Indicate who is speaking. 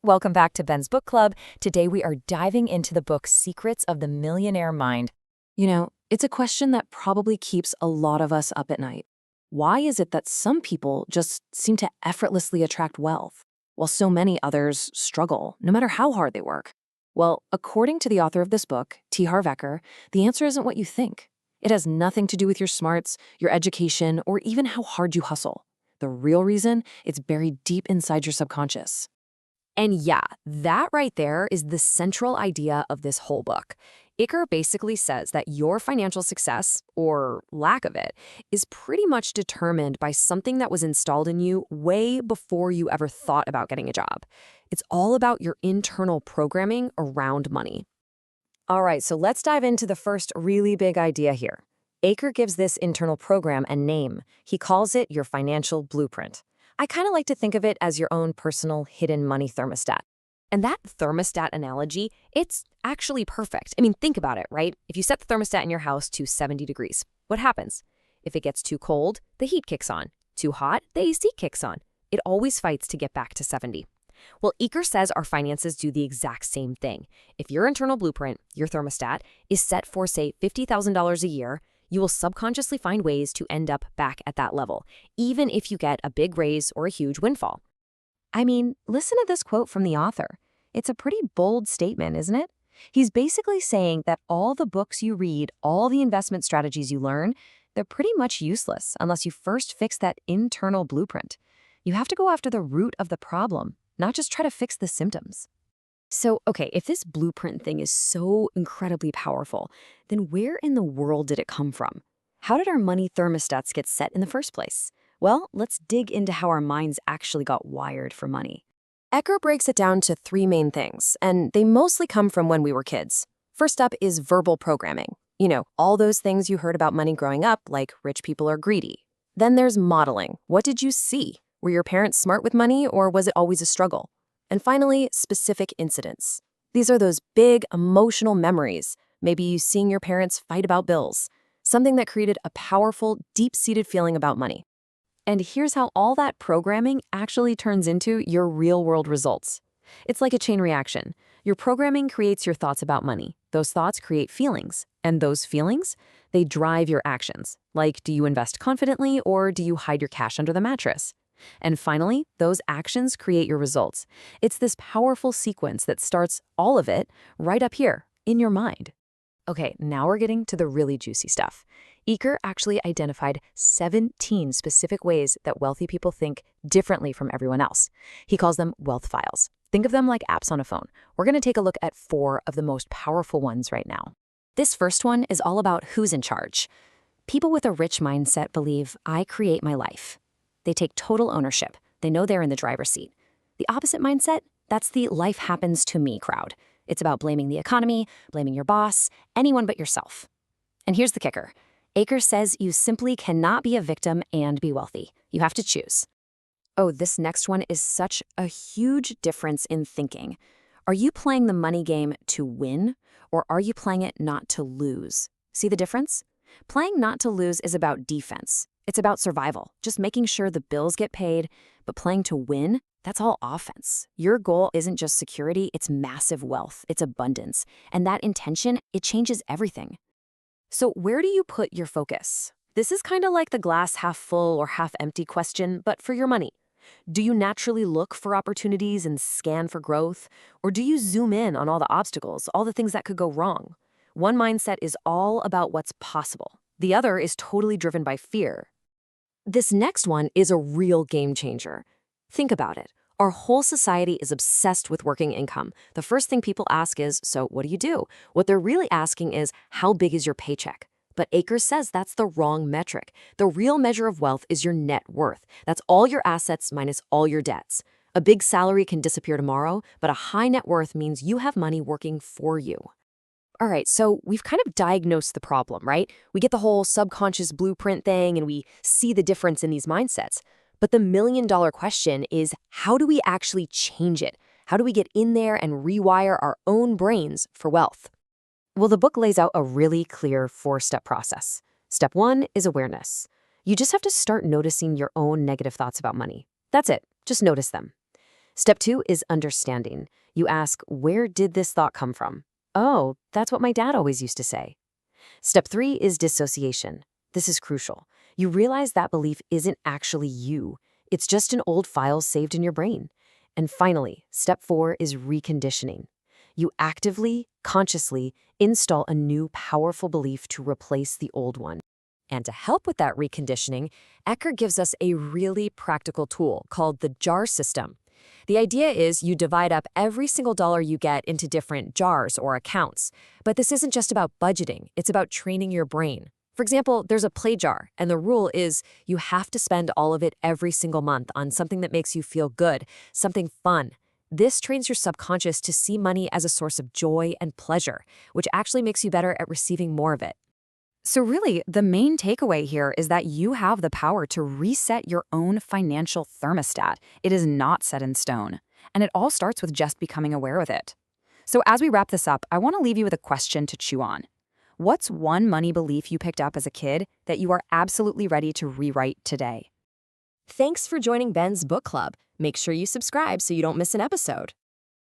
Speaker 1: Welcome back to Ben's Book Club. Today we are diving into the book Secrets of the Millionaire Mind.
Speaker 2: It's a question that probably keeps a lot of us up at night. Why is it that some people just seem to effortlessly attract wealth, while so many others struggle, no matter how hard they work? Well, according to the author of this book, Harv Eker, the answer isn't what you think. It has nothing to do with your smarts, your education, or even how hard you hustle. The real reason, it's buried deep inside your subconscious.
Speaker 1: And yeah, that right there is the central idea of this whole book. Iker basically says that your financial success, or lack of it, is pretty much determined by something that was installed in you way before you ever thought about getting a job. It's all about your internal programming around money. All right, so let's dive into the first really big idea here. Iker gives this internal program a name. He calls it your financial blueprint. I kind of like to think of it as your own personal hidden money thermostat. And that thermostat analogy, it's actually perfect. I mean, think about it, right? If you set the thermostat in your house to 70 degrees, what happens? If it gets too cold, the heat kicks on. Too hot, the AC kicks on. It always fights to get back to 70. Well, Iker says our finances do the exact same thing. If your internal blueprint, your thermostat, is set for, say, $50,000 a year, you will subconsciously find ways to end up back at that level, even if you get a big raise or a huge windfall. I mean, listen to this quote from the author. It's a pretty bold statement, isn't it? He's basically saying that all the books you read, all the investment strategies you learn, they're pretty much useless unless you first fix that internal blueprint. You have to go after the root of the problem, not just try to fix the symptoms. So, okay, if this blueprint thing is so incredibly powerful, then where in the world did it come from? How did our money thermostats get set in the first place? Well, let's dig into how our minds actually got wired for money. Eker breaks it down to three main things, and they mostly come from when we were kids. First up is verbal programming. All those things you heard about money growing up, like rich people are greedy. Then there's modeling. What did you see? Were your parents smart with money, or was it always a struggle? And finally, specific incidents. These are those big emotional memories, maybe you seeing your parents fight about bills, something that created a powerful, deep-seated feeling about money. And here's how all that programming actually turns into your real-world results. It's like a chain reaction. Your programming creates your thoughts about money. Those thoughts create feelings. And those feelings, they drive your actions. Like, do you invest confidently or do you hide your cash under the mattress? And finally, those actions create your results. It's this powerful sequence that starts all of it right up here, in your mind. Okay, now we're getting to the really juicy stuff. Eker actually identified 17 specific ways that wealthy people think differently from everyone else. He calls them wealth files. Think of them like apps on a phone. We're going to take a look at 4 of the most powerful ones right now. This first one is all about who's in charge. People with a rich mindset believe, I create my life. They take total ownership. They know they're in the driver's seat. The opposite mindset, that's the life happens to me crowd. It's about blaming the economy, blaming your boss, anyone but yourself. And here's the kicker. Eker says you simply cannot be a victim and be wealthy. You have to choose. Oh, this next one is such a huge difference in thinking. Are you playing the money game to win, or are you playing it not to lose? See the difference? Playing not to lose is about defense. It's about survival, just making sure the bills get paid, but playing to win, that's all offense. Your goal isn't just security, it's massive wealth, it's abundance. And that intention, it changes everything. So where do you put your focus? This is kind of like the glass half full or half empty question, but for your money. Do you naturally look for opportunities and scan for growth? Or do you zoom in on all the obstacles, all the things that could go wrong? One mindset is all about what's possible. The other is totally driven by fear. This next one is a real game changer. Think about it. Our whole society is obsessed with working income. The first thing people ask is, so what do you do? What they're really asking is, how big is your paycheck? But Eker says that's the wrong metric. The real measure of wealth is your net worth. That's all your assets minus all your debts. A big salary can disappear tomorrow, but a high net worth means you have money working for you. All right, so we've kind of diagnosed the problem, right? We get the whole subconscious blueprint thing and we see the difference in these mindsets. But the million-dollar question is, how do we actually change it? How do we get in there and rewire our own brains for wealth? Well, the book lays out a really clear 4-step process. Step 1 is awareness. You just have to start noticing your own negative thoughts about money. That's it. Just notice them. Step 2 is understanding. You ask, where did this thought come from? Oh, that's what my dad always used to say. Step 3 is dissociation. This is crucial. You realize that belief isn't actually you. It's just an old file saved in your brain. And finally, step 4 is reconditioning. You actively, consciously install a new powerful belief to replace the old one. And to help with that reconditioning, Eker gives us a really practical tool called the jar system. The idea is you divide up every single dollar you get into different jars or accounts. But this isn't just about budgeting, it's about training your brain. For example, there's a play jar, and the rule is you have to spend all of it every single month on something that makes you feel good, something fun. This trains your subconscious to see money as a source of joy and pleasure, which actually makes you better at receiving more of it.
Speaker 2: So really, the main takeaway here is that you have the power to reset your own financial thermostat. It is not set in stone. And it all starts with just becoming aware of it. So as we wrap this up, I want to leave you with a question to chew on. What's one money belief you picked up as a kid that you are absolutely ready to rewrite today?
Speaker 1: Thanks for joining Ben's book club. Make sure you subscribe so you don't miss an episode.